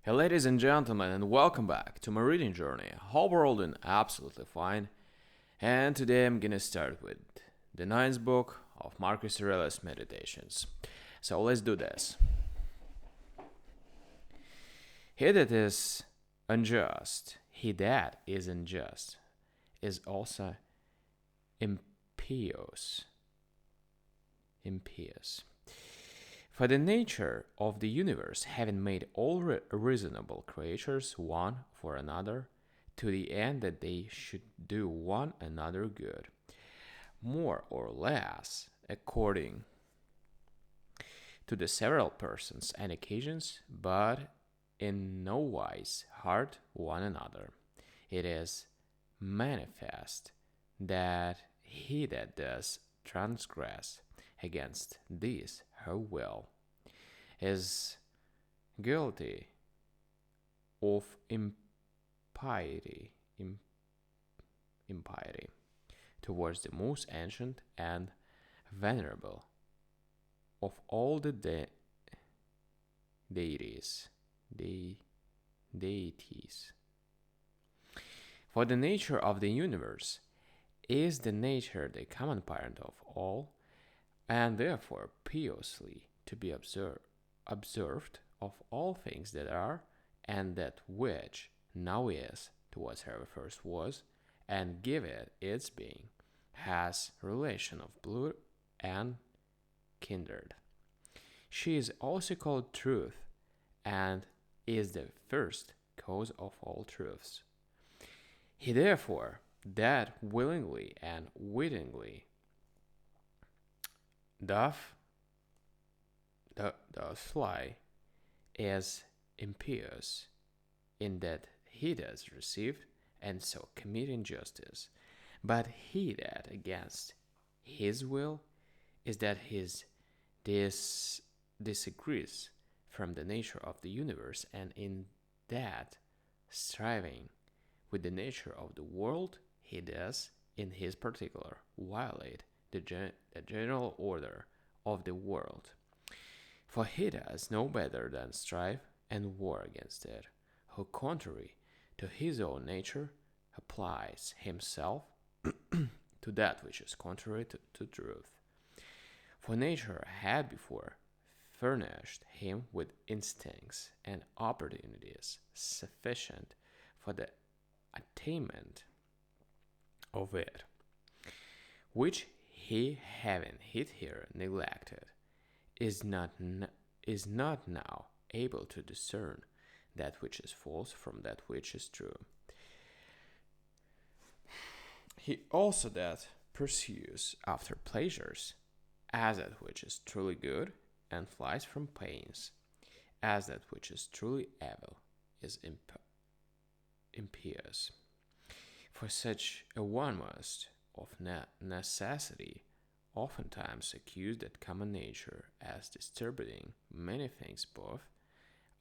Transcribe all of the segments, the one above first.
Hey, ladies and gentlemen, and welcome back to my reading journey. Hope we're all doing absolutely fine. And today I'm gonna start with the ninth book of Marcus Aurelius Meditations. So let's do this. He that is unjust, he that is unjust, is also impious. Impious. For the nature of the universe, having made all reasonable creatures one for another, to the end that they should do one another good, more or less according to the several persons and occasions, but in no wise hurt one another. It is manifest that he that does transgress against this her will is guilty of impiety, impiety towards the most ancient and venerable of all the deities, deities. For the nature of the universe is the nature the common parent of all, and therefore piously to be observed of all things that are, and that which now is to whatever first was, and give it its being, has relation of blood and kindred. She is also called truth, and is the first cause of all truths. He therefore that willingly and wittingly doth fly is impious, in that he does receive, and so commit injustice. But he that against his will is that his disagrees from the nature of the universe, and in that striving with the nature of the world, he does, in his particular, violate the general order of the world. For he does no better than strive and war against it, who, contrary to his own nature, applies himself to that which is contrary to truth. For nature had before furnished him with instincts and opportunities sufficient for the attainment of it, which he, having hitherto neglected, is not now able to discern that which is false from that which is true. He also that pursues after pleasures, as that which is truly good, and flies from pains, as that which is truly evil, is impious. For such a one must, of necessity, oftentimes accuse that common nature as distributing many things both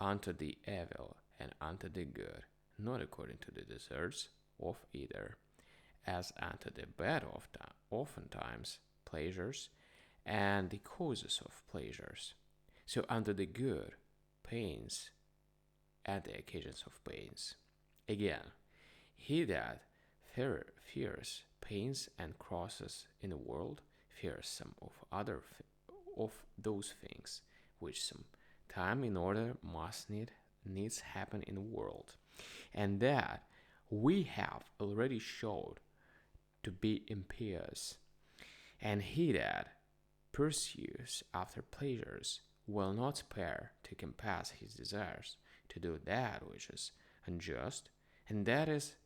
unto the evil and unto the good, not according to the deserts of either, as unto the bad oftentimes pleasures and the causes of pleasures, so unto the good pains and the occasions of pains. Again, he that fears pains and crosses in the world fears some of those things which some time in order must needs happen in the world, and that we have already showed to be impious. And he that pursues after pleasures will not spare to compass his desires to do that which is unjust, and that is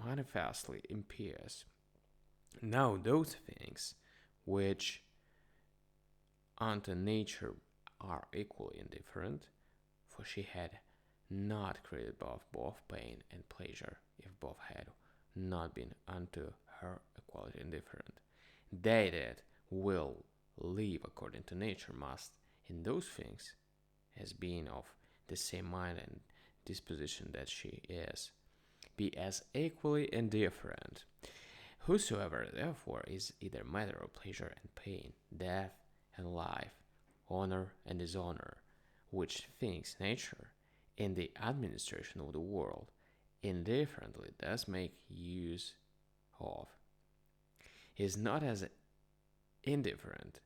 manifestly impious. Now those things which unto nature are equally indifferent, for she had not created both pain and pleasure, if both had not been unto her equality indifferent. They that will live according to nature must, in those things, as being of the same mind and disposition that she is, be as equally indifferent. Whosoever therefore is either matter of pleasure and pain, death and life, honor and dishonor, which thinks nature in the administration of the world, indifferently does make use of, is not as indifferent.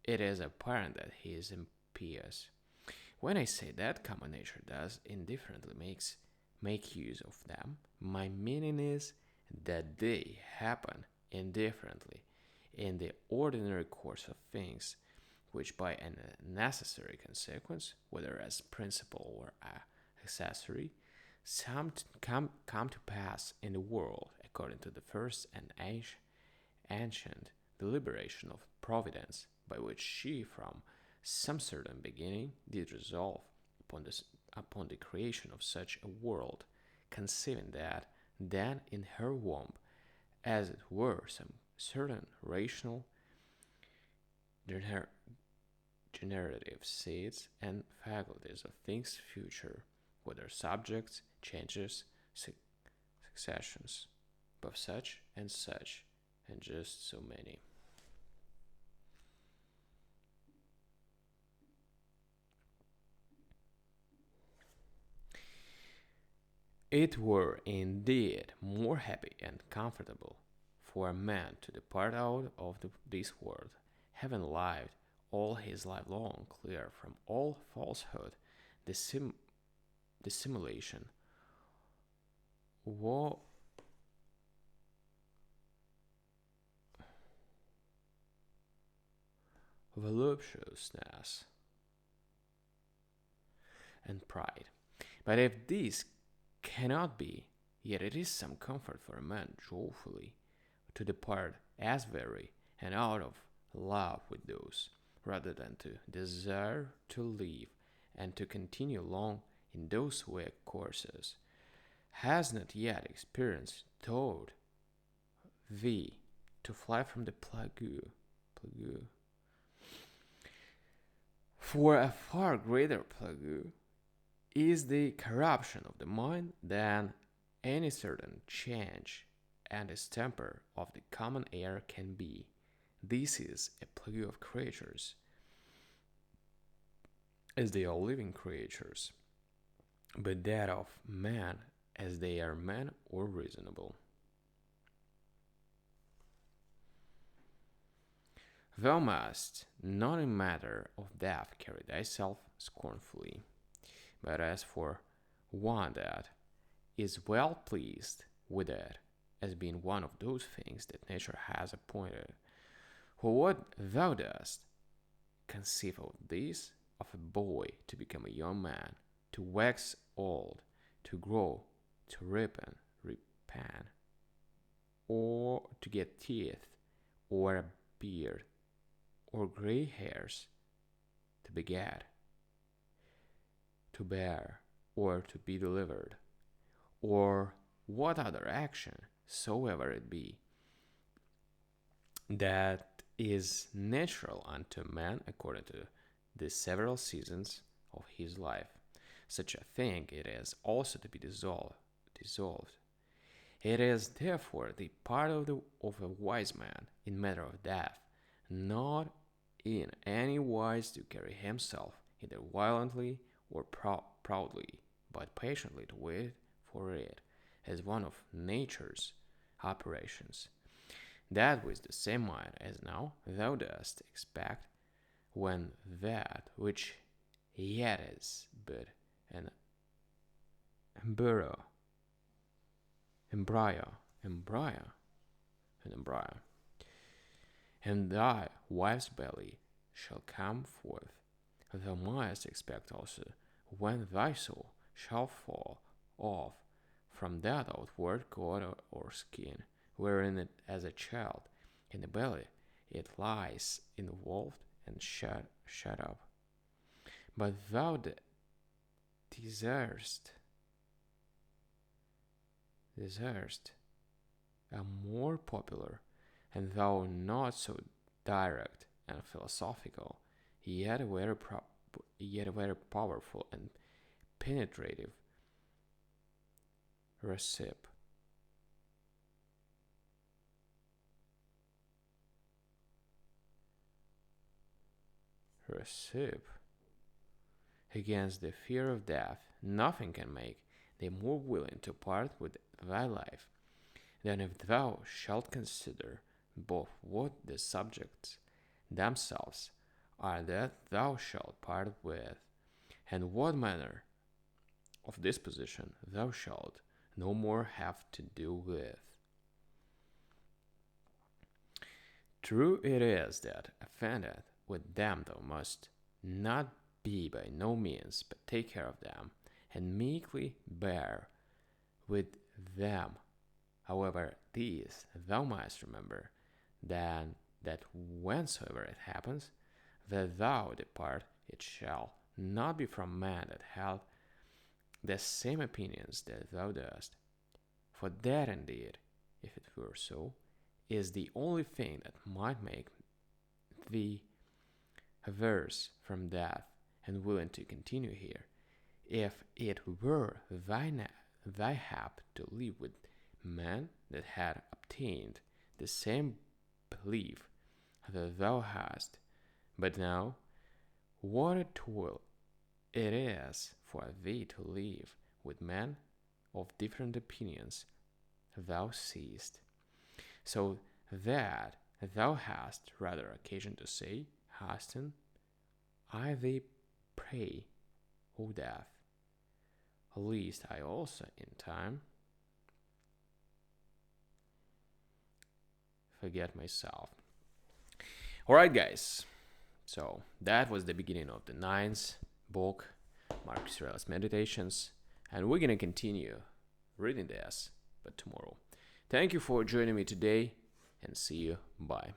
It is apparent that he is impious. When I say that common nature does indifferently make use of them, my meaning is that they happen indifferently in the ordinary course of things, which by a necessary consequence, whether as principal or accessory, come to pass in the world according to the first and ancient deliberation of providence, by which she from some certain beginning did resolve upon the creation of such a world, conceiving that then in her womb, as it were, some certain rational generative seeds and faculties of things future, whether subjects, changes, successions, of such, and just so many. It were indeed more happy and comfortable for a man to depart out of this world, having lived all his life long clear from all falsehood, dissimulation, voluptuousness, and pride. But if these cannot be, yet it is some comfort for a man joyfully to depart as very and out of love with those, rather than to desire to live and to continue long in those weak courses. Has not yet experience taught thee to fly from the plague? For a far greater plague is the corruption of the mind than any certain change and distemper of the common air can be. This is a plague of creatures, as they are living creatures, but that of man, as they are men or reasonable. Thou must not in matter of death carry thyself scornfully, but as for one that is well pleased with it, as being one of those things that nature has appointed. For what thou dost, conceive of this, of a boy to become a young man, to wax old, to grow, to ripen, or to get teeth, or a beard, or gray hairs, to beget, to bear, or to be delivered, or what other action soever it be, that is natural unto man according to the several seasons of his life. Such a thing it is also to be dissolved. It is therefore the part of a wise man in matter of death, not in any wise to carry himself either violently or proudly, but patiently to wait for it, as one of nature's operations. That with the same mind as now thou dost expect, when that which yet is but an embryo, and thy wife's belly shall come forth, thou mayest expect also, when thy soul shall fall off from that outward coat or skin, wherein it, as a child in the belly it lies involved and shut up. But thou desirest a more popular, and thou not so direct and philosophical, yet very powerful and penetrative recipe. against the fear of death, nothing can make thee more willing to part with thy life than if thou shalt consider both what the subjects themselves are that thou shalt part with, and what manner of disposition thou shalt no more have to do with. True it is that offended with them thou must not be by no means, but take care of them, and meekly bear with them. However, these thou must remember, then that whensoever it happens that thou depart, it shall not be from man that hath the same opinions that thou dost. For that indeed, if it were so, is the only thing that might make thee averse from death and willing to continue here. If it were thy hap to live with men that had obtained the same belief that thou hast, but now, what a toil it is for thee to live with men of different opinions, thou seest, so that thou hast rather occasion to say, Hasten, I thee pray, O death, lest I also in time forget myself. Alright, guys, so that was the beginning of the ninth book, Marcus Aurelius Meditations, and we're gonna continue reading this, but tomorrow. Thank you for joining me today, and see you. Bye.